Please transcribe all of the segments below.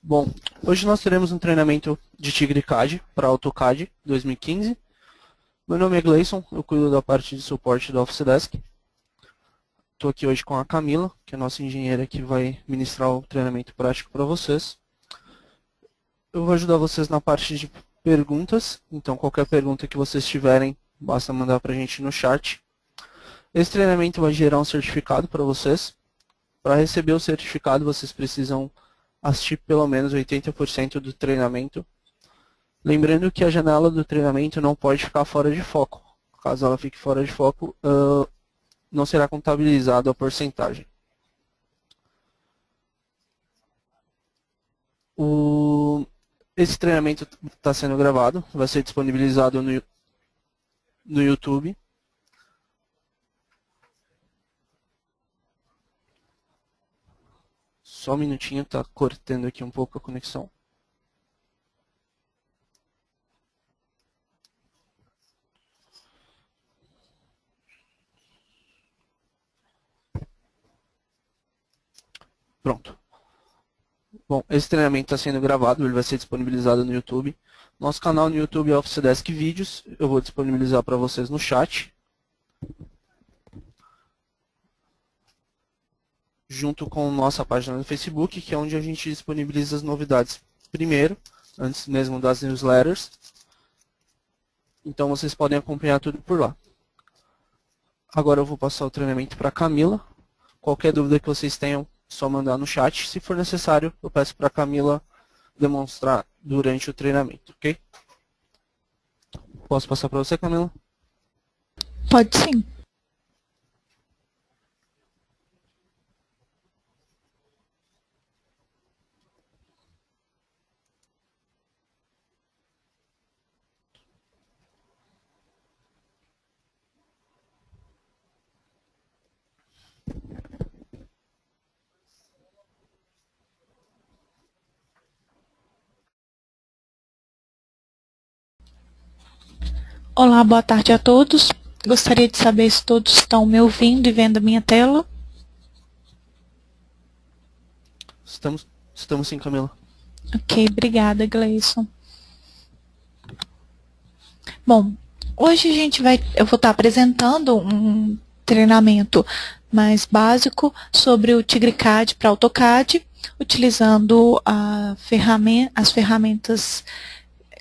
Bom, hoje nós teremos um treinamento de TigreCAD para AutoCAD 2015. Meu nome é Gleison, eu cuido da parte de suporte da Office Desk. Estou aqui hoje com a Camila, que é a nossa engenheira que vai ministrar o treinamento prático para vocês. Eu vou ajudar vocês na parte de perguntas, então qualquer pergunta que vocês tiverem, basta mandar para a gente no chat. Esse treinamento vai gerar um certificado para vocês. Para receber o certificado, vocês precisam assistir pelo menos 80% do treinamento. Lembrando que a janela do treinamento não pode ficar fora de foco. Caso ela fique fora de foco, não será contabilizada a porcentagem. Esse treinamento está sendo gravado, vai ser disponibilizado no YouTube. Só um minutinho, está cortando aqui um pouco a conexão. Pronto. Bom, esse treinamento está sendo gravado, ele vai ser disponibilizado no YouTube. Nosso canal no YouTube é Office Desk Vídeos, eu vou disponibilizar para vocês no chat. Junto com nossa página no Facebook, que é onde a gente disponibiliza as novidades primeiro, antes mesmo das newsletters. Então vocês podem acompanhar tudo por lá. Agora eu vou passar o treinamento para a Camila. Qualquer dúvida que vocês tenham, só mandar no chat. Se for necessário, eu peço para a Camila demonstrar durante o treinamento, ok? Posso passar para você, Camila? Pode sim. Olá, boa tarde a todos. Gostaria de saber se todos estão me ouvindo e vendo a minha tela. Estamos sim, Camila. Ok, obrigada, Gleison. Bom, hoje eu vou estar apresentando um treinamento mais básico sobre o TigreCAD para AutoCAD, utilizando as ferramentas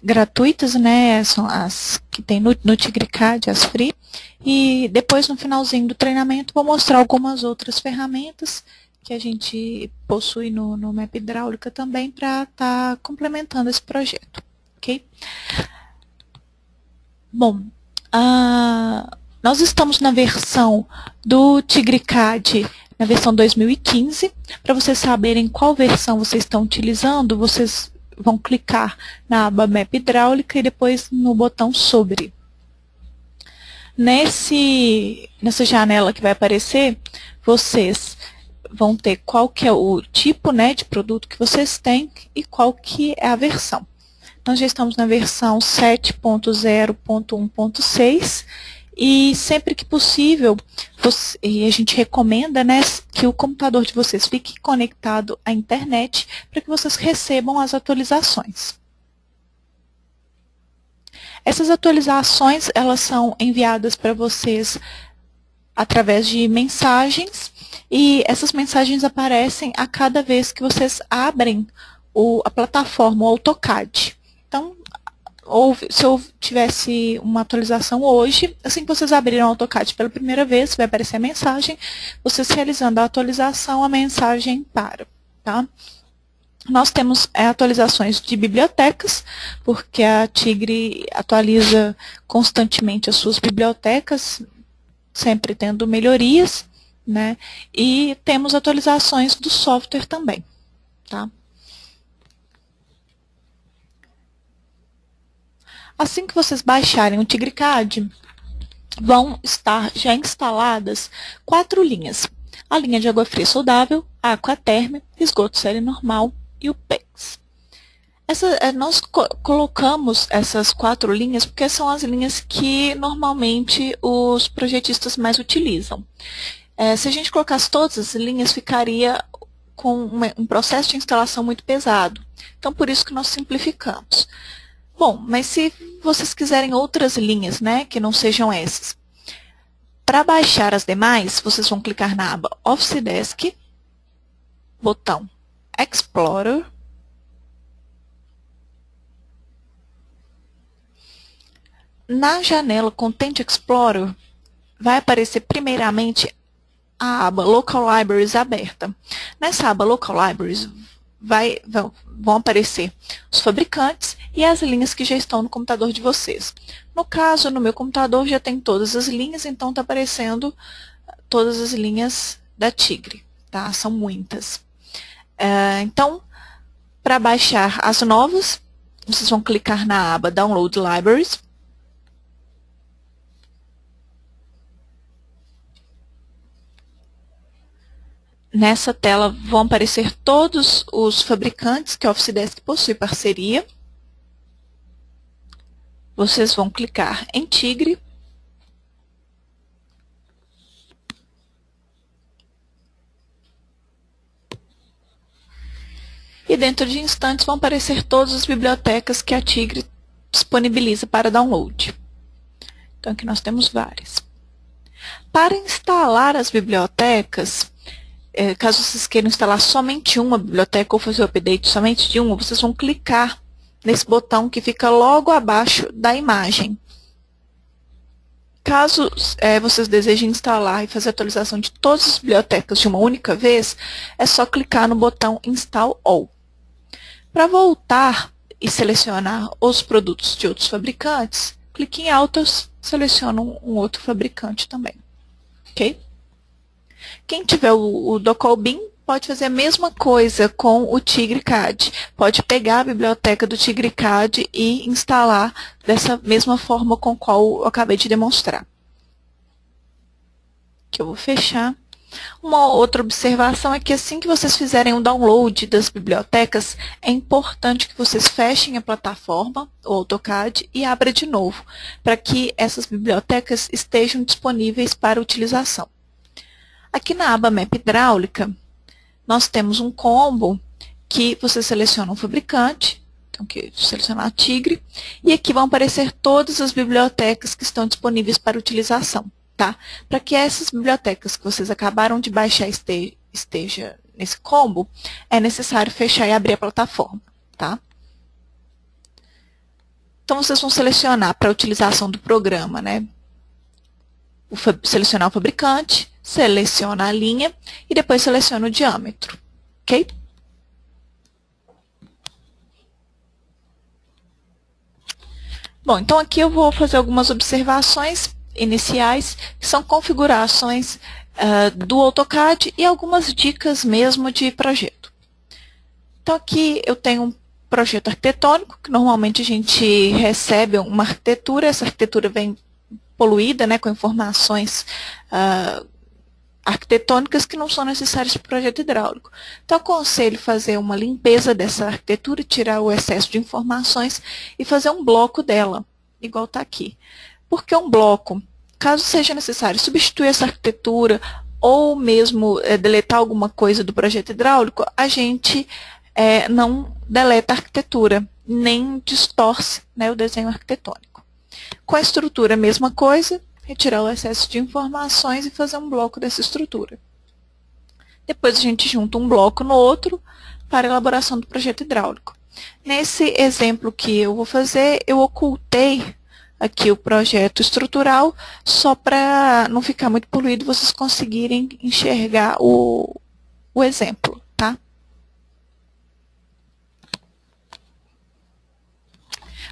gratuitas, né? São as que tem no TigreCAD, as free. E depois, no finalzinho do treinamento, vou mostrar algumas outras ferramentas que a gente possui no Map Hidráulica também para estar complementando esse projeto, ok? Bom, nós estamos na versão do TigreCAD, na versão 2015. Para vocês saberem qual versão vocês estão utilizando, vocês vão clicar na aba Map Hidráulica e depois no botão Sobre. Nessa janela que vai aparecer, vocês vão ter qual que é o tipo, né, de produto que vocês têm e qual que é a versão. Nós já estamos na versão 7.0.1.6 e sempre que possível, e a gente recomenda, né, que o computador de vocês fique conectado à internet para que vocês recebam as atualizações. Essas atualizações, elas são enviadas para vocês através de mensagens e essas mensagens aparecem a cada vez que vocês abrem a plataforma, o AutoCAD. Então, se eu tivesse uma atualização hoje, assim que vocês abriram o AutoCAD pela primeira vez, vai aparecer a mensagem, vocês realizando a atualização, a mensagem para, tá? Nós temos atualizações de bibliotecas, porque a Tigre atualiza constantemente as suas bibliotecas, sempre tendo melhorias, né? E temos atualizações do software também, tá? Assim que vocês baixarem o TigreCAD, vão estar já instaladas 4 linhas. A linha de água fria soldável, a Aquaterm, esgoto série normal e o PEX. Nós colocamos essas 4 linhas porque são as linhas que normalmente os projetistas mais utilizam. Se a gente colocasse todas as linhas, ficaria com um processo de instalação muito pesado. Então, por isso que nós simplificamos. Bom, mas se vocês quiserem outras linhas, né, que não sejam essas, para baixar as demais, vocês vão clicar na aba Office Desk, botão Explorer, na janela Content Explorer, vai aparecer primeiramente a aba Local Libraries aberta. Nessa aba Local Libraries vão aparecer os fabricantes e as linhas que já estão no computador de vocês. No caso, no meu computador já tem todas as linhas, então está aparecendo todas as linhas da Tigre, tá? São muitas. Então, para baixar as novas, vocês vão clicar na aba Download Libraries. Nessa tela vão aparecer todos os fabricantes que a Office Desk possui parceria. Vocês vão clicar em Tigre. E dentro de instantes vão aparecer todas as bibliotecas que a Tigre disponibiliza para download. Então aqui nós temos várias. Para instalar as bibliotecas, caso vocês queiram instalar somente uma biblioteca ou fazer o update somente de uma, vocês vão clicar nesse botão que fica logo abaixo da imagem. Caso vocês desejem instalar e fazer a atualização de todas as bibliotecas de uma única vez, é só clicar no botão Install All. Para voltar e selecionar os produtos de outros fabricantes, clique em Autos, seleciona um outro fabricante também. Ok? Quem tiver o Docalbin pode fazer a mesma coisa com o TigreCAD. Pode pegar a biblioteca do TigreCAD e instalar dessa mesma forma com a qual eu acabei de demonstrar. Que eu vou fechar. Uma outra observação é que assim que vocês fizerem o download das bibliotecas, é importante que vocês fechem a plataforma, o AutoCAD, e abra de novo, para que essas bibliotecas estejam disponíveis para utilização. Aqui na aba Map Hidráulica, nós temos um combo que você seleciona um fabricante, então aqui selecionar a Tigre, e aqui vão aparecer todas as bibliotecas que estão disponíveis para utilização, tá? Para que essas bibliotecas que vocês acabaram de baixar esteja nesse combo, é necessário fechar e abrir a plataforma, tá? Então vocês vão selecionar para a utilização do programa, né? Selecionar o fabricante, seleciona a linha e depois seleciona o diâmetro, ok? Bom, então aqui eu vou fazer algumas observações iniciais, que são configurações do AutoCAD e algumas dicas mesmo de projeto. Então aqui eu tenho um projeto arquitetônico, que normalmente a gente recebe uma arquitetura, essa arquitetura vem poluída, né, com informações arquitetônicas que não são necessárias para o projeto hidráulico. Então, aconselho fazer uma limpeza dessa arquitetura, tirar o excesso de informações e fazer um bloco dela, igual está aqui. Porque um bloco, caso seja necessário substituir essa arquitetura ou mesmo deletar alguma coisa do projeto hidráulico, a gente não deleta a arquitetura, nem distorce, né, o desenho arquitetônico. Com a estrutura, a mesma coisa, retirar o excesso de informações e fazer um bloco dessa estrutura. Depois a gente junta um bloco no outro para a elaboração do projeto hidráulico. Nesse exemplo que eu vou fazer, eu ocultei aqui o projeto estrutural, só para não ficar muito poluído, vocês conseguirem enxergar o exemplo, tá?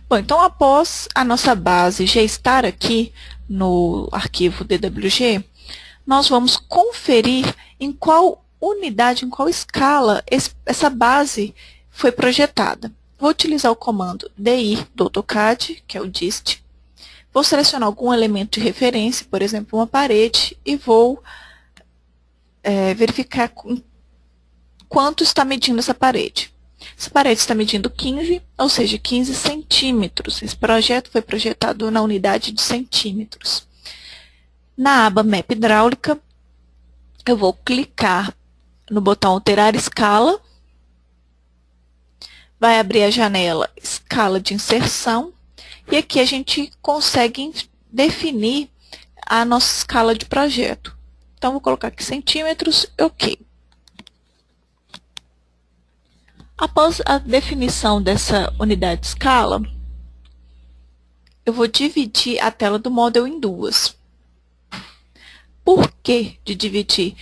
Bom, então após a nossa base já estar aqui no arquivo DWG, nós vamos conferir em qual unidade, em qual escala essa base foi projetada. Vou utilizar o comando DI do AutoCAD, que é o DIST. Vou selecionar algum elemento de referência, por exemplo, uma parede, e vou verificar quanto está medindo essa parede. Essa parede está medindo 15, ou seja, 15 centímetros. Esse projeto foi projetado na unidade de centímetros. Na aba Map Hidráulica, eu vou clicar no botão Alterar Escala, vai abrir a janela Escala de Inserção, e aqui a gente consegue definir a nossa escala de projeto. Então, vou colocar aqui centímetros, ok. Após a definição dessa unidade de escala, eu vou dividir a tela do Model em duas. Por que de dividir?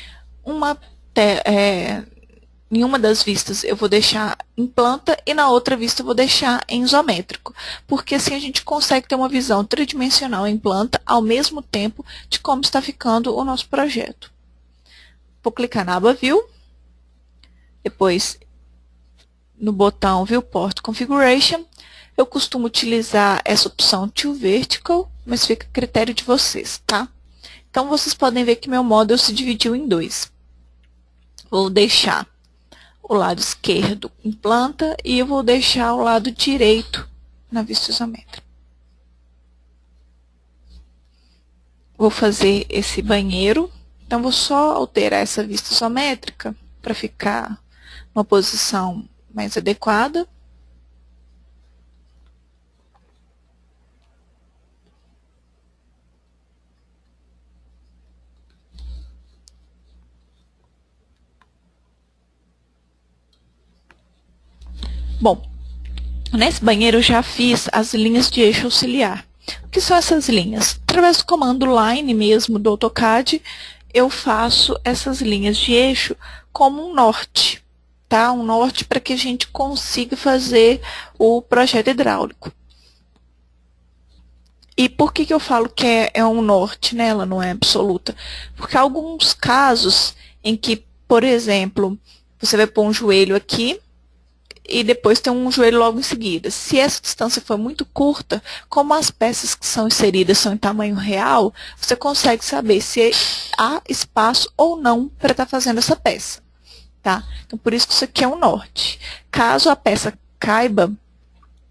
Em uma das vistas eu vou deixar em planta e na outra vista eu vou deixar em isométrico, porque assim a gente consegue ter uma visão tridimensional em planta ao mesmo tempo de como está ficando o nosso projeto. Vou clicar na aba View, depois no botão Viewport Configuration. Eu costumo utilizar essa opção To Vertical, mas fica a critério de vocês, tá? Então vocês podem ver que meu model se dividiu em dois. Vou deixar o lado esquerdo em planta e eu vou deixar o lado direito na vista isométrica. Vou fazer esse banheiro, então vou só alterar essa vista isométrica para ficar numa posição mais adequada. Bom, nesse banheiro eu já fiz as linhas de eixo auxiliar. O que são essas linhas? Através do comando Line mesmo do AutoCAD, eu faço essas linhas de eixo como um norte, tá? Um norte para que a gente consiga fazer o projeto hidráulico. E por que eu falo que é um norte, né? Ela não é absoluta? Porque há alguns casos em que, por exemplo, você vai pôr um joelho aqui, e depois tem um joelho logo em seguida. Se essa distância for muito curta, como as peças que são inseridas são em tamanho real, você consegue saber se há espaço ou não para estar fazendo essa peça. Tá? Então, por isso que isso aqui é um norte. Caso a peça caiba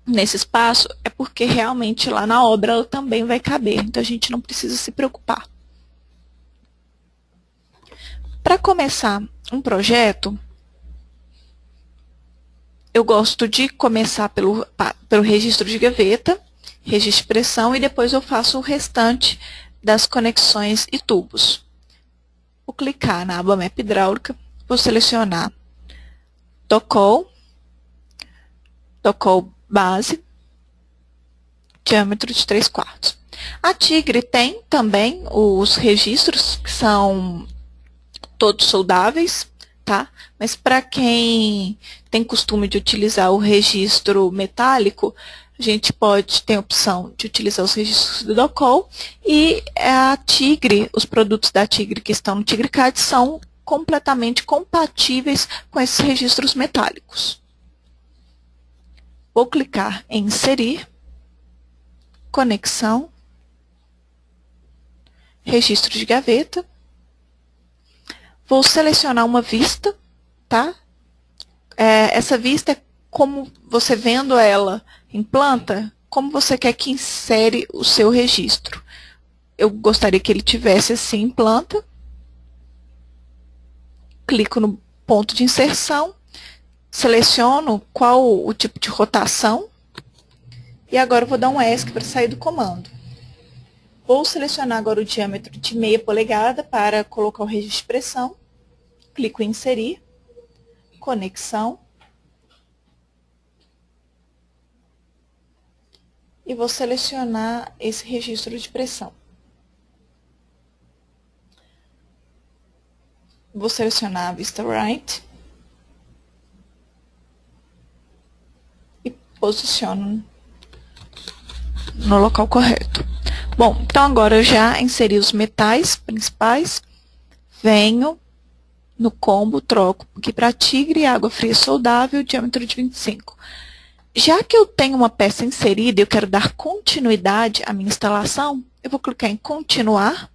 nesse espaço, é porque realmente lá na obra ela também vai caber. Então, a gente não precisa se preocupar. Para começar um projeto, eu gosto de começar pelo registro de gaveta, registro de pressão, e depois eu faço o restante das conexões e tubos. Vou clicar na aba Map Hidráulica, vou selecionar Docol base, diâmetro de 3/4. A Tigre tem também os registros, que são todos soldáveis, tá? Mas para quem tem costume de utilizar o registro metálico, a gente pode ter a opção de utilizar os registros do Docol, e a Tigre, os produtos da Tigre que estão no TigreCAD são completamente compatíveis com esses registros metálicos. Vou clicar em Inserir, Conexão, Registro de gaveta. Vou selecionar uma vista, tá? Essa vista é como você vendo ela em planta, como você quer que insere o seu registro. Eu gostaria que ele tivesse assim em planta. Clico no ponto de inserção, seleciono qual o tipo de rotação, e agora eu vou dar um ESC para sair do comando. Vou selecionar agora o diâmetro de 0,5 polegada para colocar o registro de pressão. Clico em Inserir, Conexão, e vou selecionar esse registro de pressão. Vou selecionar a vista right e posiciono no local correto. Bom, então agora eu já inseri os metais principais, venho no combo, troco aqui para Tigre, água fria soldável, diâmetro de 25. Já que eu tenho uma peça inserida e eu quero dar continuidade à minha instalação, eu vou clicar em Continuar.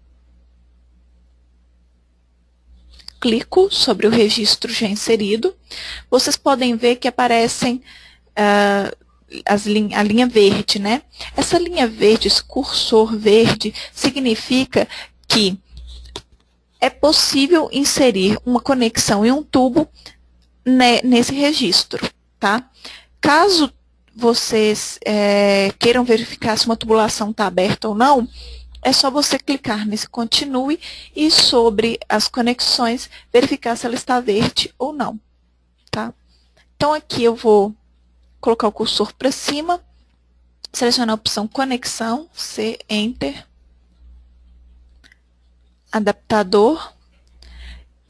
Clico sobre o registro já inserido. Vocês podem ver que aparecem a linha verde, né? Essa linha verde, esse cursor verde, significa que é possível inserir uma conexão em um tubo nesse registro, tá? Caso vocês queiram verificar se uma tubulação está aberta ou não, é só você clicar nesse continue e sobre as conexões verificar se ela está verde ou não, tá? Então aqui eu vou colocar o cursor para cima, selecionar a opção conexão, C, Enter, adaptador.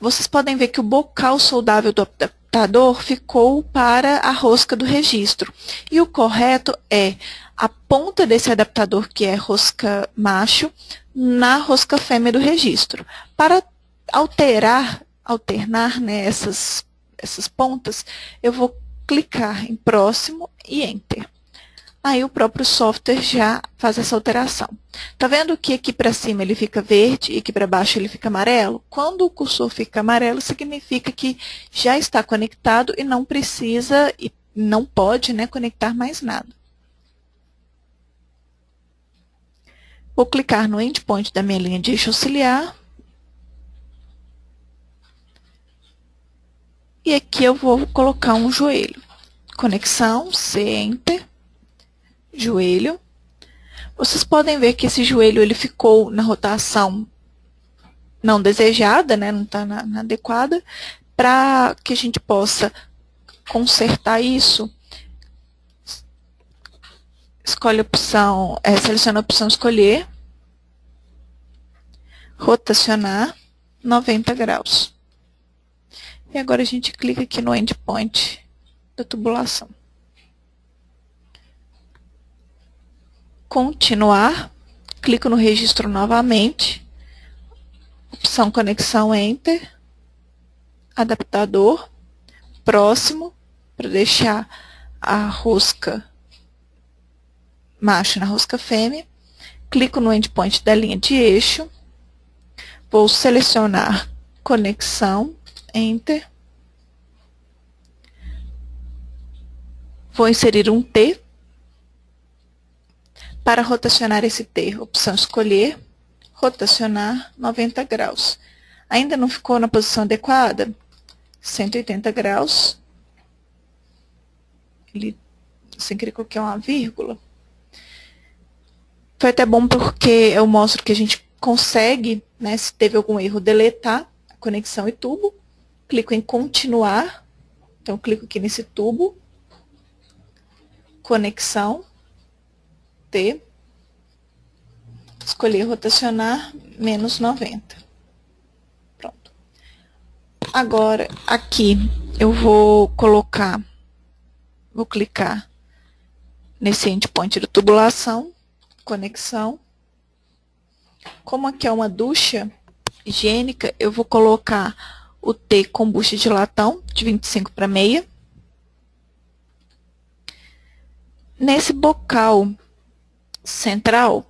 Vocês podem ver que o bocal soldável do adaptador ficou para a rosca do registro. E o correto é a ponta desse adaptador, que é rosca macho, na rosca fêmea do registro. Para alternar, né, essas pontas, eu vou clicar em próximo e Enter. Aí o próprio software já faz essa alteração. Tá vendo que aqui para cima ele fica verde e aqui para baixo ele fica amarelo? Quando o cursor fica amarelo, significa que já está conectado e não precisa e não pode, né, conectar mais nada. Vou clicar no endpoint da minha linha de eixo auxiliar. E aqui eu vou colocar um joelho. Conexão, C, Enter. Joelho. Vocês podem ver que esse joelho ele ficou na rotação não desejada, né, não está na adequada. Para que a gente possa consertar isso, escolhe a opção, seleciona a opção escolher, rotacionar 90 graus. E agora a gente clica aqui no endpoint da tubulação. Continuar, clico no registro novamente, opção conexão Enter, adaptador, próximo, para deixar a rosca macho na rosca fêmea, clico no endpoint da linha de eixo, vou selecionar conexão, Enter, vou inserir um T. Para rotacionar esse T, opção escolher, rotacionar 90 graus. Ainda não ficou na posição adequada? 180 graus. Sem querer coloquei uma vírgula. Foi até bom porque eu mostro que a gente consegue, né, se teve algum erro, deletar a conexão e tubo. Clico em continuar. Então, clico aqui nesse tubo. Conexão. T, escolher rotacionar menos 90. Pronto. Agora, aqui, eu vou clicar nesse endpoint da tubulação, conexão. Como aqui é uma ducha higiênica, eu vou colocar o T com bucha de latão, de 25 para meia. Nesse bocal central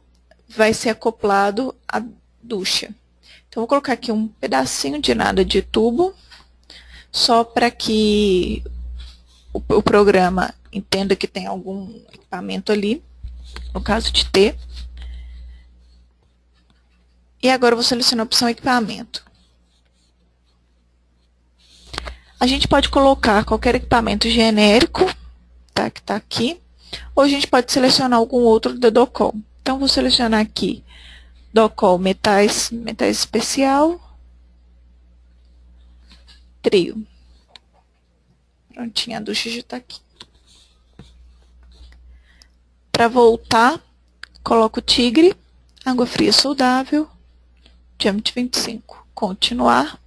vai ser acoplado a ducha. Então, vou colocar aqui um pedacinho de nada de tubo, só para que o programa entenda que tem algum equipamento ali, no caso de T. E agora eu vou selecionar a opção equipamento. A gente pode colocar qualquer equipamento genérico, tá, que está aqui. Ou a gente pode selecionar algum outro da Docol. Então, vou selecionar aqui Docol metais especial, trio. Prontinho, a ducha já está aqui. Para voltar, coloco o tigre, água fria soldável, diâmetro 25. Continuar.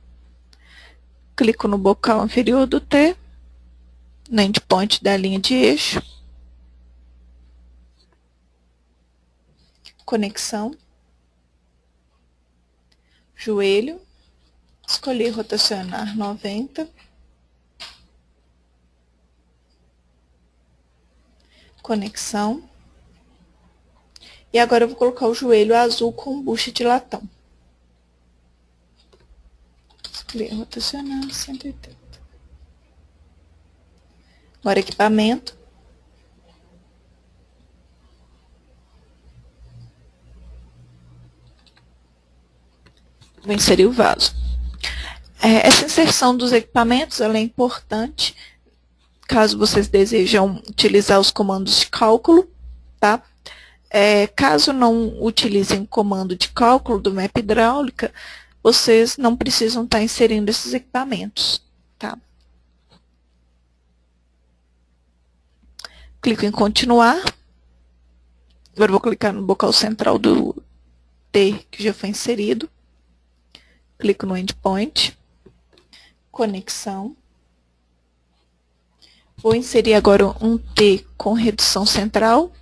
Clico no bocal inferior do T, no endpoint da linha de eixo. Conexão, joelho, escolher rotacionar 90, conexão, e agora eu vou colocar o joelho azul com bucha de latão. Escolher rotacionar 180. Agora equipamento. Vou inserir o vaso. Essa inserção dos equipamentos ela é importante caso vocês desejam utilizar os comandos de cálculo, tá? Caso não utilizem o comando de cálculo do mapa hidráulica, vocês não precisam estar inserindo esses equipamentos, tá? Clico em continuar. Agora vou clicar no bocal central do T que já foi inserido. Clico no endpoint. Conexão. Vou inserir agora um T com redução central.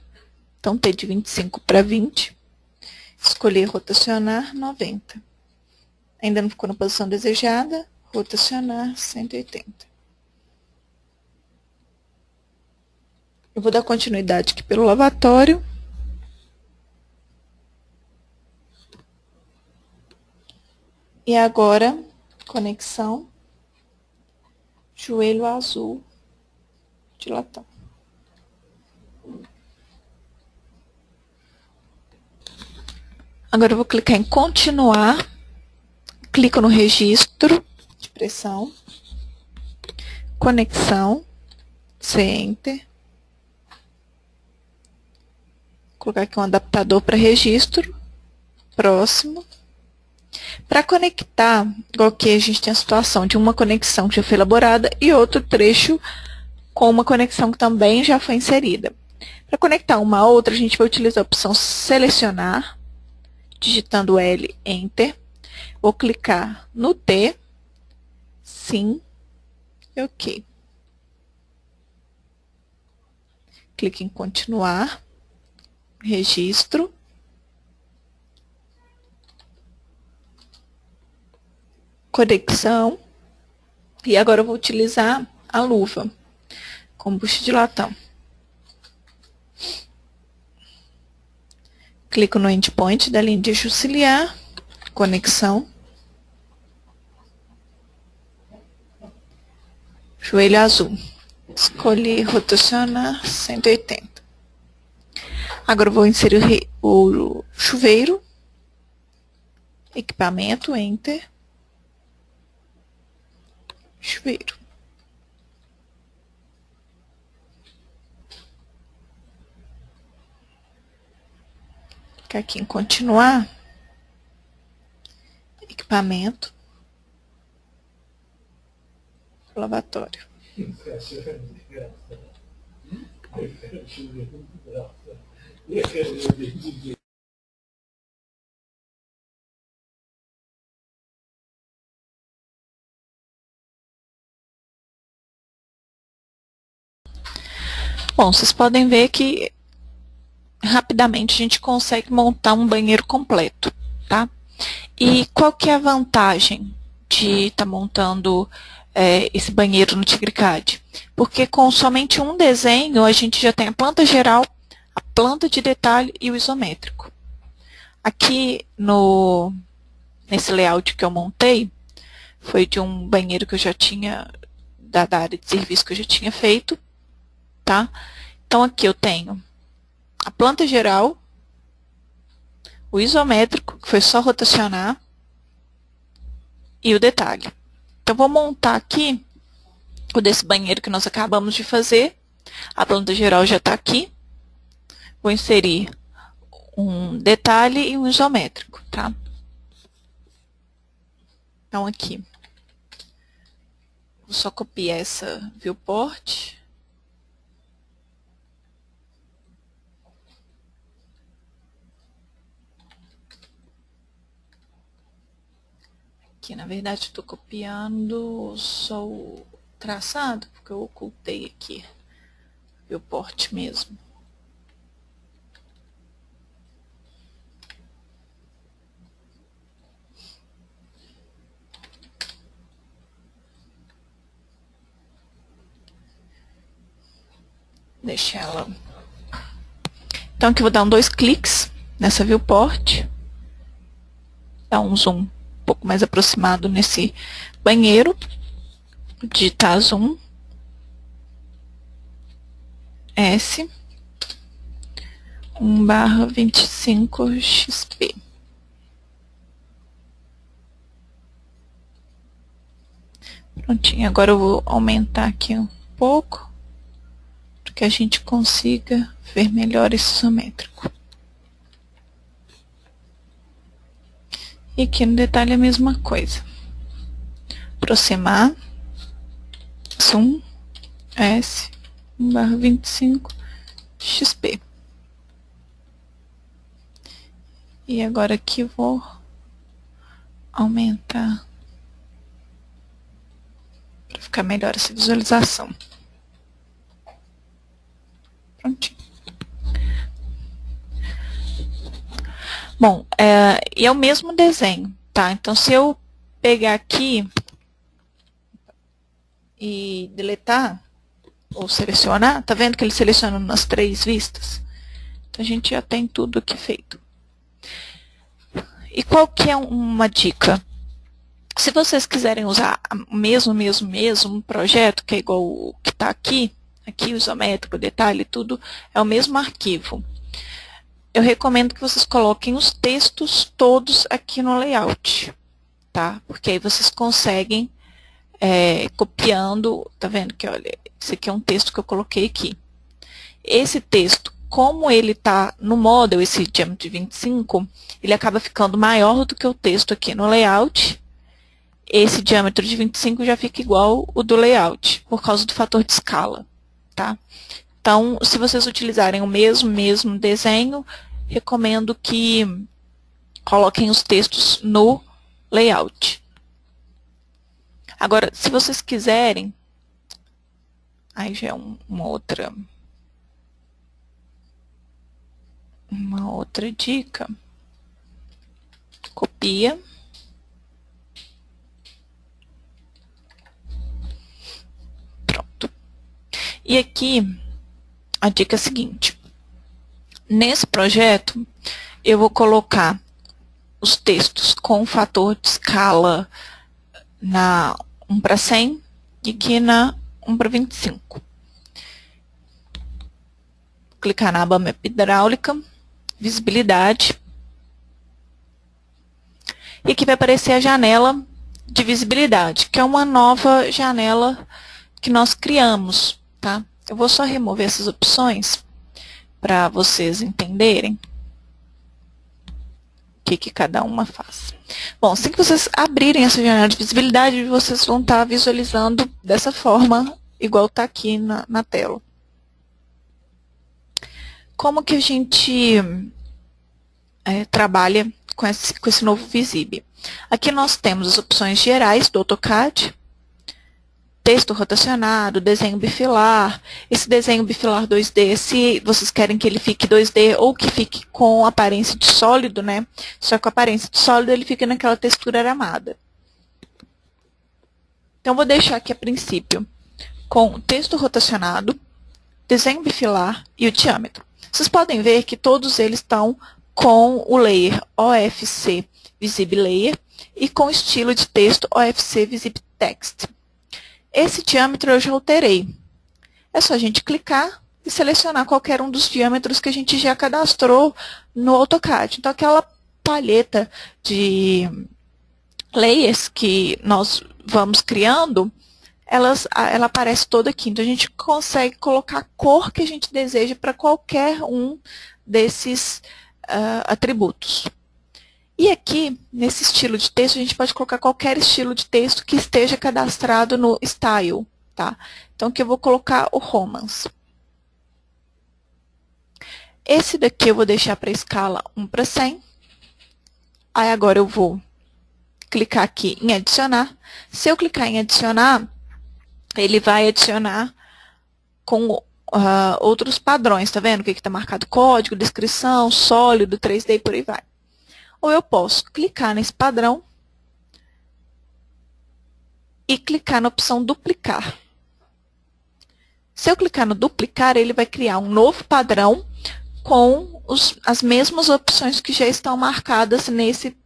Então, T de 25 para 20. Escolher rotacionar 90. Ainda não ficou na posição desejada. Rotacionar 180. Eu vou dar continuidade aqui pelo lavatório. E agora, conexão, joelho azul de latão. Agora eu vou clicar em continuar, clico no registro de pressão, conexão, Enter. Vou colocar aqui um adaptador para registro, próximo. Para conectar, igual que a gente tem a situação de uma conexão que já foi elaborada e outro trecho com uma conexão que também já foi inserida. Para conectar uma a outra, a gente vai utilizar a opção selecionar, digitando L, Enter. Vou clicar no T, sim e OK. Clique em continuar, registro. Conexão, e agora eu vou utilizar a luva com bucho de latão. Clico no endpoint da linha de eixo ciliar, conexão, joelho azul. Escolhi rotacionar 180. Agora eu vou inserir o chuveiro, equipamento, Enter. Chuveiro. Clicar aqui em continuar. Equipamento. Lavatório. Bom, vocês podem ver que rapidamente a gente consegue montar um banheiro completo, tá? E qual que é a vantagem de estar montando esse banheiro no TigreCAD? Porque com somente um desenho a gente já tem a planta geral, a planta de detalhe e o isométrico. Aqui nesse layout que eu montei, foi de um banheiro que eu já tinha, da área de serviço que eu já tinha feito. Tá? Então, aqui eu tenho a planta geral, o isométrico, que foi só rotacionar, e o detalhe. Então, vou montar aqui o desse banheiro que nós acabamos de fazer. A planta geral já está aqui. Vou inserir um detalhe e um isométrico, tá? Então, aqui. Vou só copiar essa viewport. Aqui, na verdade, estou copiando só o traçado, porque eu ocultei aqui o viewport mesmo. Deixa ela. Então, aqui eu vou dar 2 cliques nessa viewport. Dar um zoom um pouco mais aproximado nesse banheiro. Digitar zoom. S. 1/25 XP. Prontinho, agora eu vou aumentar aqui um pouco, para que a gente consiga ver melhor esse isométrico. E aqui no detalhe a mesma coisa. Aproximar, zoom, S, 1/25, XP. E agora aqui eu vou aumentar para ficar melhor essa visualização. Prontinho. Bom, e é o mesmo desenho, tá? Então, se eu pegar aqui e deletar, ou selecionar, tá vendo que ele seleciona nas 3 vistas? Então, a gente já tem tudo aqui feito. E qual que é uma dica? Se vocês quiserem usar o mesmo projeto, que é igual o que está aqui, o isométrico, o detalhe, tudo é o mesmo arquivo. Eu recomendo que vocês coloquem os textos todos aqui no layout, tá? Porque aí vocês conseguem, copiando, tá vendo que, olha, esse aqui é um texto que eu coloquei aqui. Esse texto, como ele está no model, esse diâmetro de 25, ele acaba ficando maior do que o texto aqui no layout. Esse diâmetro de 25 já fica igual o do layout, por causa do fator de escala, tá? Então, se vocês utilizarem o mesmo desenho, recomendo que coloquem os textos no layout. Agora, se vocês quiserem, aí já é uma outra dica. Copia. Pronto. E aqui, a dica é a seguinte. Nesse projeto, eu vou colocar os textos com o fator de escala na 1/100 e aqui na 1/25. Clicar na aba Mapa Hidráulica, Visibilidade. E aqui vai aparecer a janela de visibilidade, que é uma nova janela que nós criamos, tá? Eu vou só remover essas opções para vocês entenderem o que cada uma faz. Bom, assim que vocês abrirem essa janela de visibilidade, vocês vão estar visualizando dessa forma, igual está aqui na tela. Como que a gente trabalha com esse novo Visib? Aqui nós temos as opções gerais do AutoCAD, texto rotacionado, desenho bifilar. Esse desenho bifilar 2D, se vocês querem que ele fique 2D ou que fique com aparência de sólido, né? Só que com aparência de sólido ele fica naquela textura aramada. Então, vou deixar aqui a princípio com texto rotacionado, desenho bifilar e o diâmetro. Vocês podem ver que todos eles estão com o layer OFC Visib Layer e com estilo de texto OFC Visib Text. Esse diâmetro eu já alterei. É só a gente clicar e selecionar qualquer um dos diâmetros que a gente já cadastrou no AutoCAD. Então, aquela palheta de layers que nós vamos criando, ela aparece toda aqui. Então, a gente consegue colocar a cor que a gente deseja para qualquer um desses atributos. E aqui, nesse estilo de texto, a gente pode colocar qualquer estilo de texto que esteja cadastrado no Style, tá? Então, aqui eu vou colocar o Romance. Esse daqui eu vou deixar para a escala 1/100. Aí, agora eu vou clicar aqui em Adicionar. Se eu clicar em Adicionar, ele vai adicionar com outros padrões, tá vendo? O que está marcado? Código, descrição, sólido, 3D e por aí vai. Ou eu posso clicar nesse padrão e clicar na opção duplicar. Se eu clicar no duplicar, ele vai criar um novo padrão com as mesmas opções que já estão marcadas nesse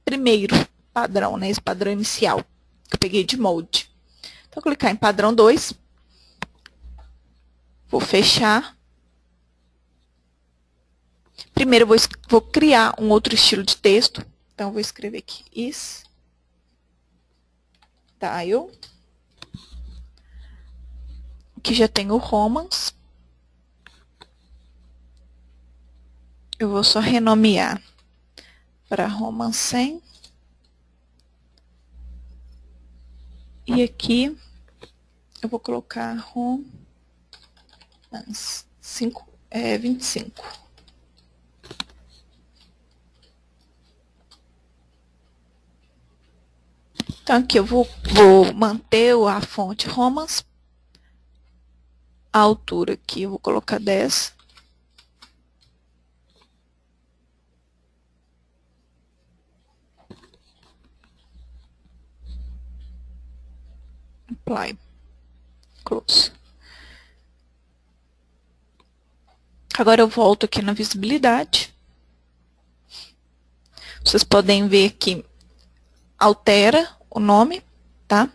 primeiro padrão, né? Esse padrão inicial que eu peguei de molde. Então, vou clicar em padrão 2. Vou fechar. Primeiro, eu vou criar um outro estilo de texto. Então, eu vou escrever aqui Style. aqui já tem o Romans. Eu vou só renomear para Romans 100. E aqui eu vou colocar Romans 25. Então, aqui eu vou manter a fonte Romans. A altura aqui eu vou colocar 10. Apply. Close. Agora eu volto aqui na visibilidade. Vocês podem ver que altera o nome, tá?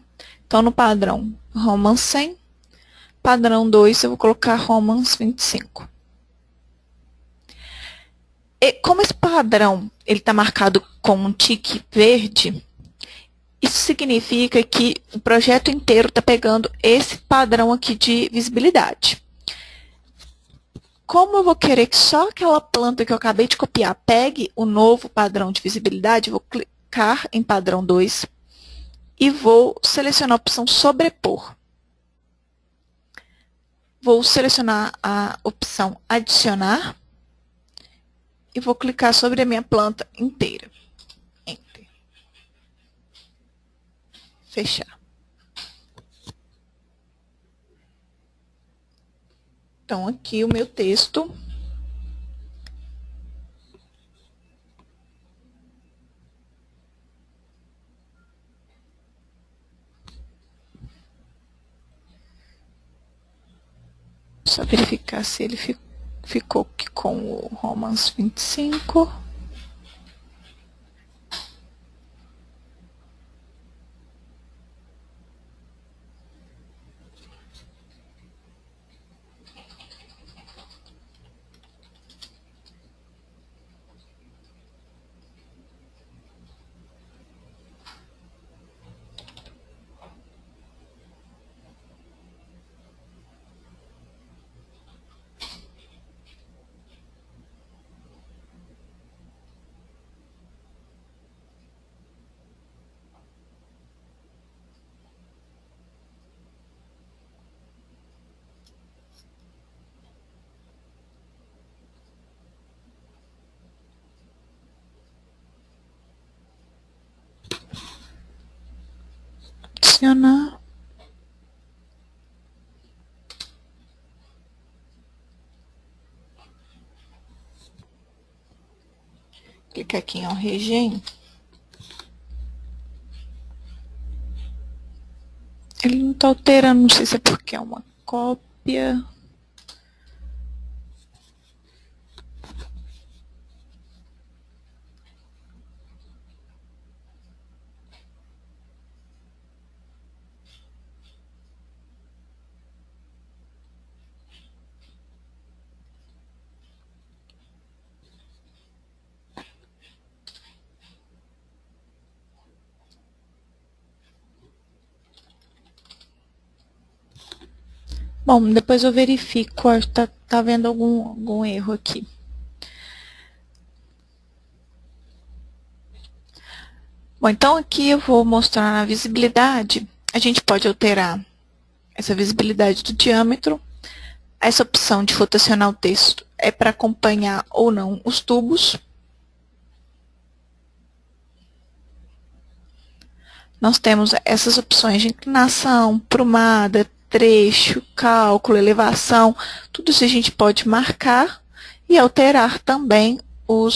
Então, no padrão Romans 100, padrão 2, eu vou colocar Romans 25. E como esse padrão ele está marcado com um tique verde, isso significa que o projeto inteiro está pegando esse padrão aqui de visibilidade. Como eu vou querer que só aquela planta que eu acabei de copiar pegue o novo padrão de visibilidade, eu vou clicar em padrão 2 e vou selecionar a opção sobrepor. Vou selecionar a opção adicionar e vou clicar sobre a minha planta inteira. Enter. Fechar. Então, aqui o meu texto. Só verificar se ele ficou aqui com o Romans 25. Adicionar. Clicar aqui em Origem. Ele não está alterando, não sei se é porque é uma cópia. Bom, depois eu verifico, tá vendo algum erro aqui. Bom, então aqui eu vou mostrar na visibilidade. A gente pode alterar essa visibilidade do diâmetro. Essa opção de rotacionar o texto é para acompanhar ou não os tubos. Nós temos essas opções de inclinação, prumada, trecho, cálculo, elevação. Tudo isso a gente pode marcar e alterar também o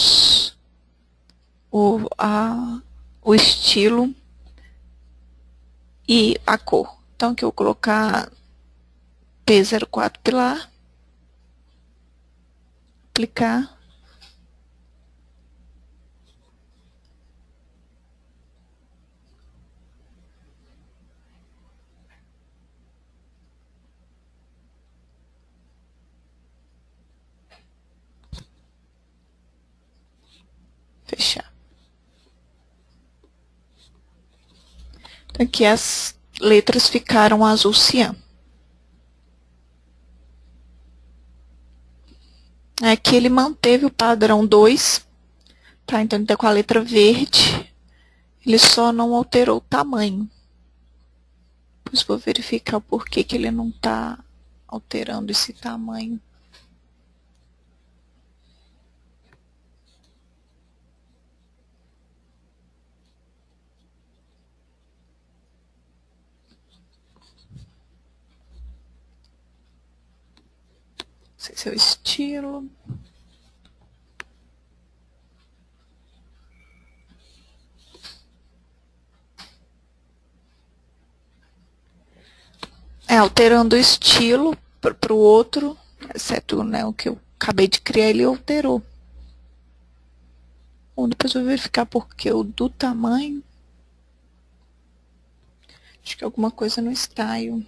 estilo e a cor. Então, aqui eu vou colocar P04 pilar, aplicar. Fechar. Então, aqui as letras ficaram azul cian. Aqui ele manteve o padrão 2, tá? Então ele tá com a letra verde, ele só não alterou o tamanho. Depois vou verificar o porquê que ele não tá alterando esse tamanho. Não sei se é o estilo. Alterando o estilo para o outro, exceto, né, o que eu acabei de criar, ele alterou. Bom, depois eu vou verificar porque o do tamanho. Acho que é alguma coisa no style.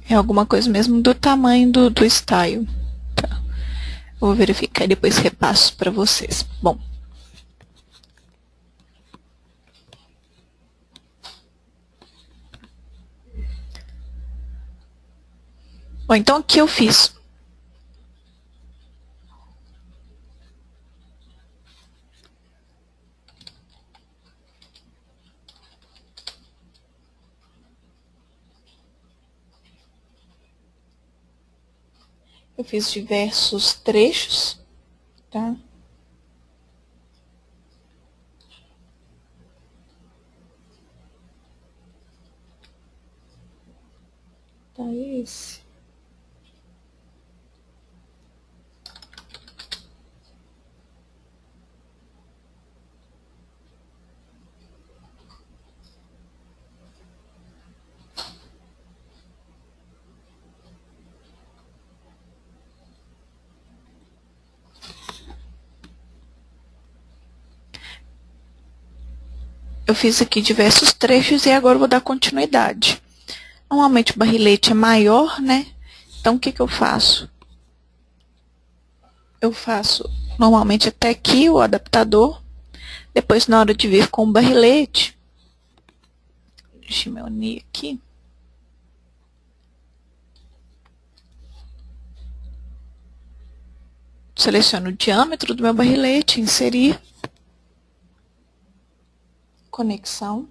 É alguma coisa mesmo do tamanho do style. Tá. Vou verificar e depois repasso para vocês. Bom. Bom, então o que eu fiz? Eu fiz diversos trechos, tá? Tá esse. Eu fiz aqui diversos trechos e agora eu vou dar continuidade. Normalmente o barrilete é maior, né? Então o que que eu faço? Eu faço normalmente até aqui o adaptador. Depois, na hora de vir com o barrilete, deixa eu me unir aqui. Seleciono o diâmetro do meu barrilete, inserir. Conexão.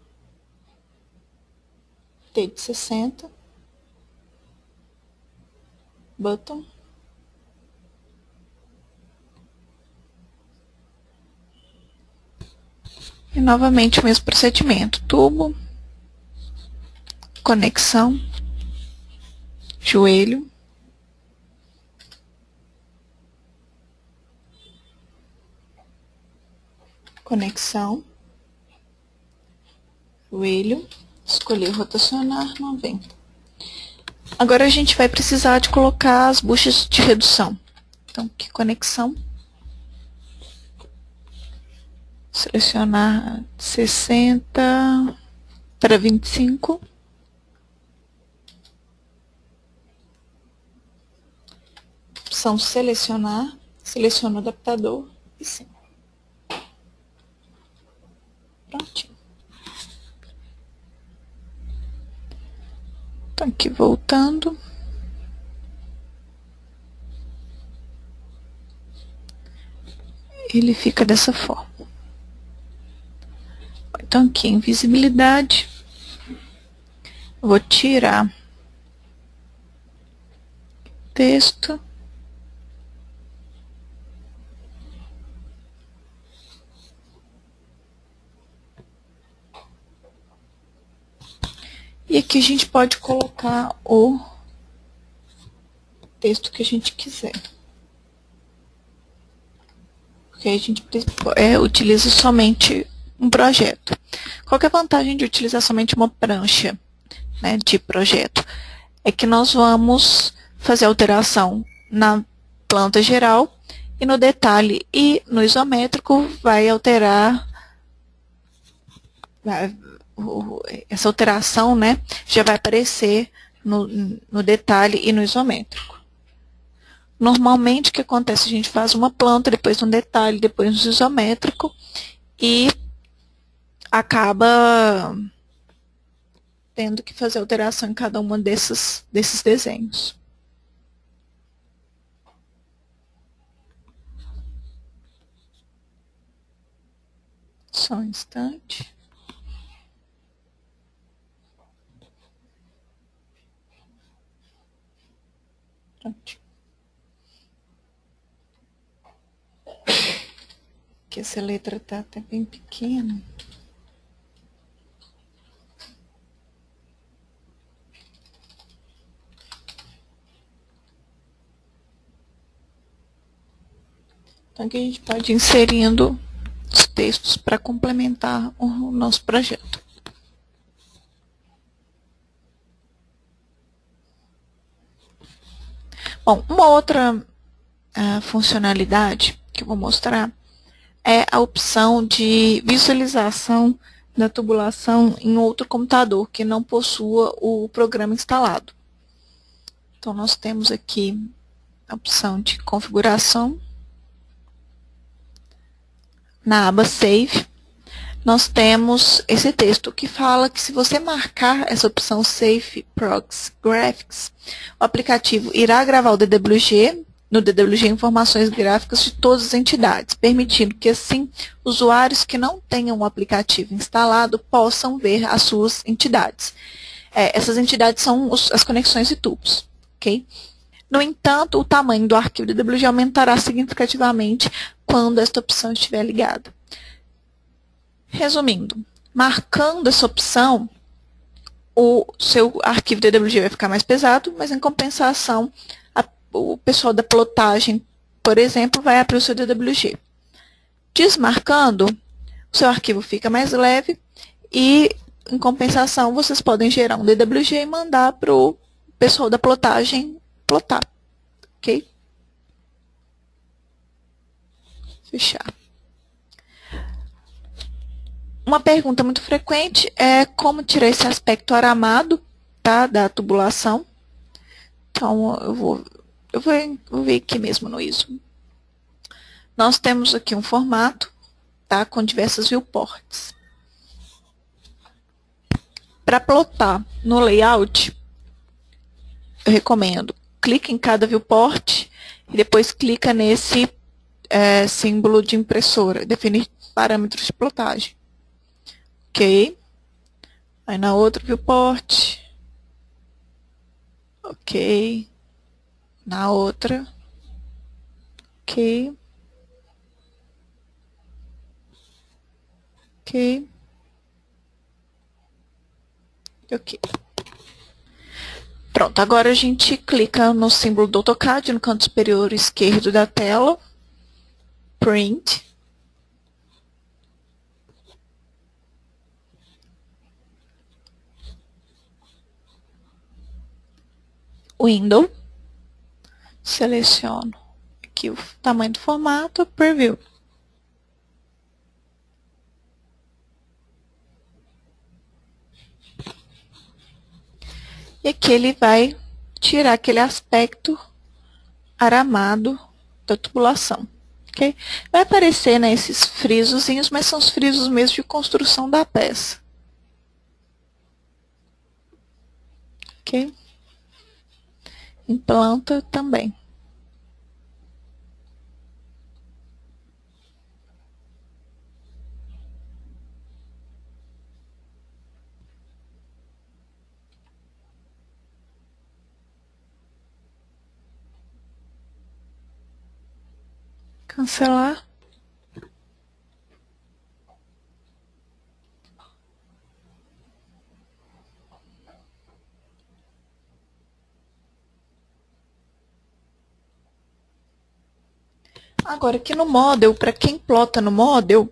T de 60. Button. E novamente o mesmo procedimento. Tubo. Conexão. Joelho. Conexão. Joelho. Escolher rotacionar 90. Agora a gente vai precisar de colocar as buchas de redução. Então, que conexão? Selecionar 60 para 25. Opção selecionar. Seleciono o adaptador e sim. Prontinho. Então, aqui voltando. Ele fica dessa forma. Então, aqui em visibilidade, vou tirar texto. E aqui a gente pode colocar o texto que a gente quiser. Porque a gente utiliza somente um projeto. Qual que é a vantagem de utilizar somente uma prancha, né, de projeto? É que nós vamos fazer alteração na planta geral e no detalhe e no isométrico vai alterar, essa alteração, né, já vai aparecer no detalhe e no isométrico. Normalmente o que acontece? A gente faz uma planta, depois um detalhe, depois um isométrico e acaba tendo que fazer alteração em cada uma desses desenhos. Só um instante. Pronto. Aqui essa letra está até bem pequena. Então aqui a gente pode ir inserindo os textos para complementar o nosso projeto. Bom, uma outra funcionalidade que eu vou mostrar é a opção de visualização da tubulação em outro computador que não possua o programa instalado. Então, nós temos aqui a opção de configuração. Na aba Save, nós temos esse texto que fala que se você marcar essa opção Save Proxy Graphics, o aplicativo irá gravar o DWG, no DWG informações gráficas de todas as entidades, permitindo que assim usuários que não tenham o aplicativo instalado possam ver as suas entidades. Essas entidades são as conexões e tubos. Okay? No entanto, o tamanho do arquivo DWG aumentará significativamente quando esta opção estiver ligada. Resumindo, marcando essa opção, o seu arquivo DWG vai ficar mais pesado, mas em compensação, o pessoal da plotagem, por exemplo, vai abrir o seu DWG. Desmarcando, o seu arquivo fica mais leve e, em compensação, vocês podem gerar um DWG e mandar para o pessoal da plotagem plotar. Ok? Fechar. Uma pergunta muito frequente é como tirar esse aspecto aramado, tá, da tubulação. Então, eu vou ver aqui mesmo no ISO. Nós temos aqui um formato, tá, com diversas viewports. Para plotar no layout, eu recomendo, clique em cada viewport e depois clica nesse símbolo de impressora, definir parâmetros de plotagem. Ok. Aí na outra viewport. Ok. Na outra. Ok. Ok. Ok. Pronto, agora a gente clica no símbolo do AutoCAD no canto superior esquerdo da tela. Print. Window. Seleciono aqui o tamanho do formato, Preview. E aqui ele vai tirar aquele aspecto aramado da tubulação. Okay? Vai aparecer, né, esses frisozinhos, mas são os frisos mesmo de construção da peça. Ok? Em planta também. Cancelar. Agora, aqui no Model, para quem plota no Model,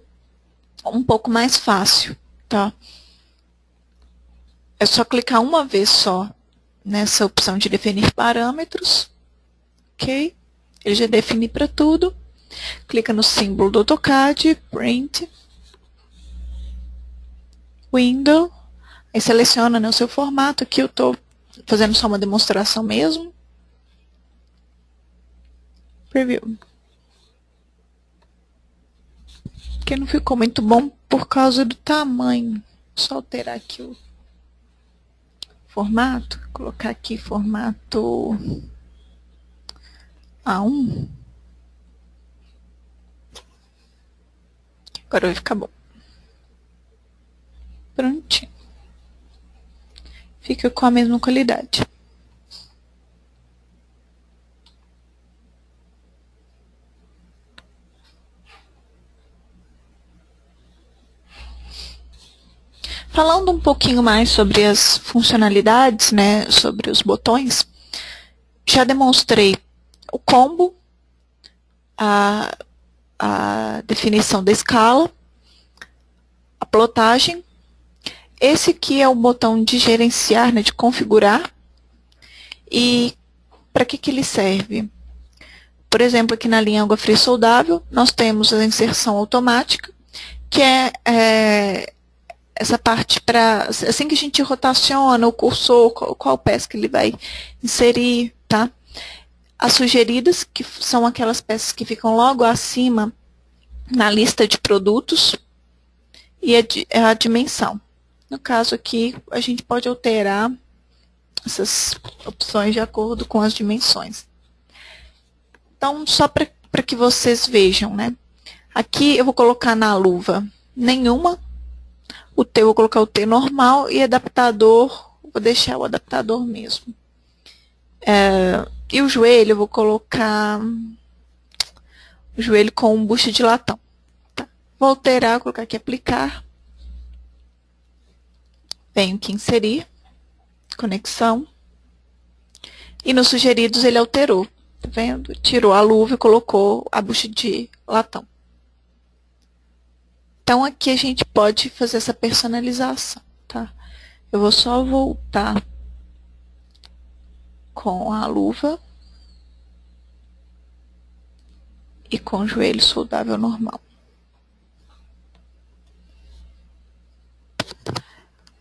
é um pouco mais fácil, tá? É só clicar uma vez só nessa opção de definir parâmetros, ok? Ele já define para tudo. clica no símbolo do AutoCAD, Print, Window, aí seleciona, né, o seu formato. Aqui eu estou fazendo só uma demonstração mesmo. Preview. Que não ficou muito bom por causa do tamanho. Só alterar aqui o formato, colocar aqui formato A1. Agora vai ficar bom. Prontinho. Fica com a mesma qualidade. Falando um pouquinho mais sobre as funcionalidades, né, sobre os botões, já demonstrei o combo, a definição da escala, a plotagem. Esse aqui é o botão de gerenciar, né, de configurar. E para que ele serve? Por exemplo, aqui na linha água fria soldável, nós temos a inserção automática, que é essa parte para, assim que a gente rotaciona o cursor, qual peça que ele vai inserir, tá? As sugeridas, que são aquelas peças que ficam logo acima na lista de produtos, e a dimensão. No caso aqui, a gente pode alterar essas opções de acordo com as dimensões. Então, só para que vocês vejam, né? Aqui eu vou colocar na luva nenhuma. O T eu vou colocar o T normal e adaptador, vou deixar o adaptador mesmo. E o joelho eu vou colocar o joelho com bucha de latão. Tá? Vou alterar, colocar aqui aplicar. Venho aqui inserir, conexão. E nos sugeridos ele alterou, tá vendo? Tirou a luva e colocou a bucha de latão. Então, aqui a gente pode fazer essa personalização, tá? Eu vou só voltar com a luva e com o joelho soldável normal.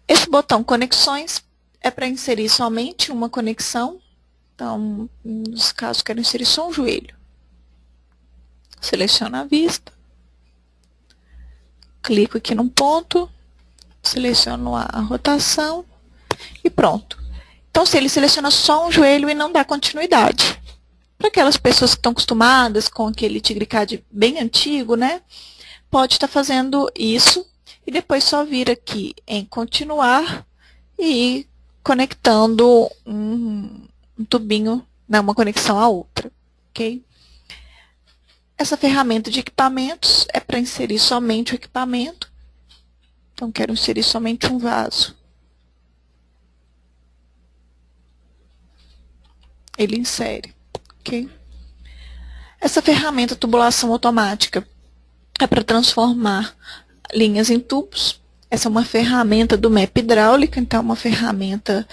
Esse botão conexões é para inserir somente uma conexão. Então, nesse caso, quero inserir só um joelho. Seleciono a vista. Clico aqui num ponto, seleciono a rotação e pronto. Então, se ele seleciona só um joelho e não dá continuidade. Para aquelas pessoas que estão acostumadas com aquele TigreCAD bem antigo, né? Pode estar fazendo isso e depois só vir aqui em continuar e ir conectando um tubinho, né, uma conexão à outra, ok? Essa ferramenta de equipamentos é para inserir somente o equipamento. Então, quero inserir somente um vaso. Ele insere, ok? Essa ferramenta tubulação automática é para transformar linhas em tubos. Essa é uma ferramenta do MAP hidráulica, então é uma ferramenta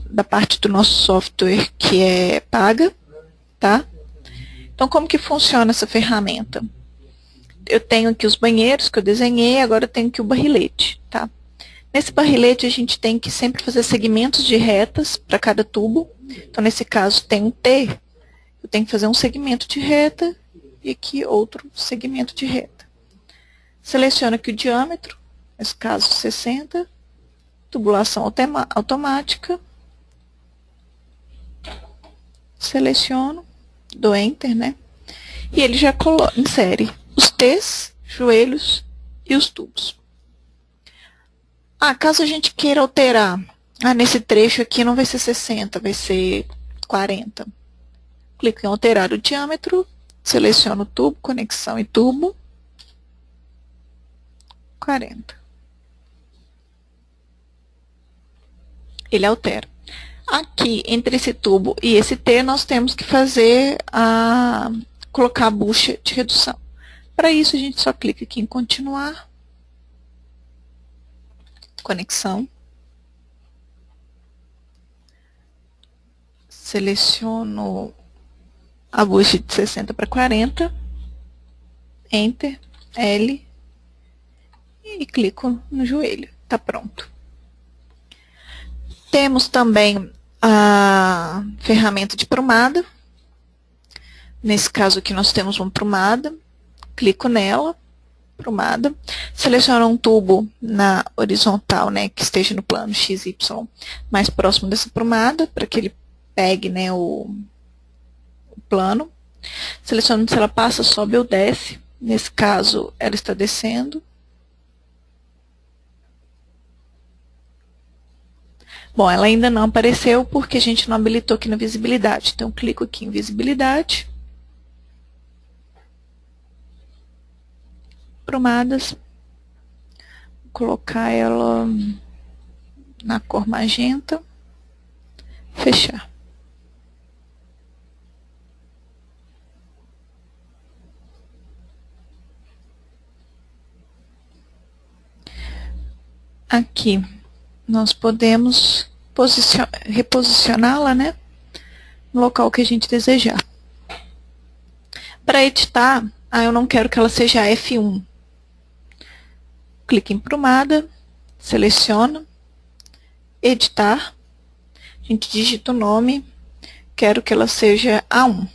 da parte do nosso software que é paga, tá? Então, como que funciona essa ferramenta? Eu tenho aqui os banheiros que eu desenhei, agora eu tenho aqui o barrilete, tá? Nesse barrilete, a gente tem que sempre fazer segmentos de retas para cada tubo. Então, nesse caso, tem um T, eu tenho que fazer um segmento de reta e aqui outro segmento de reta. Seleciono aqui o diâmetro, nesse caso 60, tubulação automática. Seleciono, dou Enter, né? E ele já insere os T's, joelhos e os tubos. Caso a gente queira alterar, nesse trecho aqui não vai ser 60, vai ser 40. Clico em alterar o diâmetro, seleciono o tubo, conexão e tubo, 40. Ele altera. Aqui, entre esse tubo e esse T, nós temos que fazer colocar a bucha de redução. Para isso, a gente só clica aqui em continuar, conexão, seleciono a bucha de 60 para 40, Enter, L e clico no joelho. Tá pronto. Temos também a ferramenta de prumada. Nesse caso aqui nós temos uma prumada. Clico nela, prumada. Seleciono um tubo na horizontal, né, que esteja no plano XY mais próximo dessa prumada, para que ele pegue, né, o plano. Seleciono se ela passa, sobe ou desce. Nesse caso, ela está descendo. Bom, ela ainda não apareceu porque a gente não habilitou aqui na visibilidade. Então, clico aqui em visibilidade. Prumadas. Vou colocar ela na cor magenta. Fechar. Aqui nós podemos reposicioná-la, né, no local que a gente desejar. Para editar, eu não quero que ela seja F1. Clique em prumada, seleciono, editar, a gente digita o nome, quero que ela seja A1.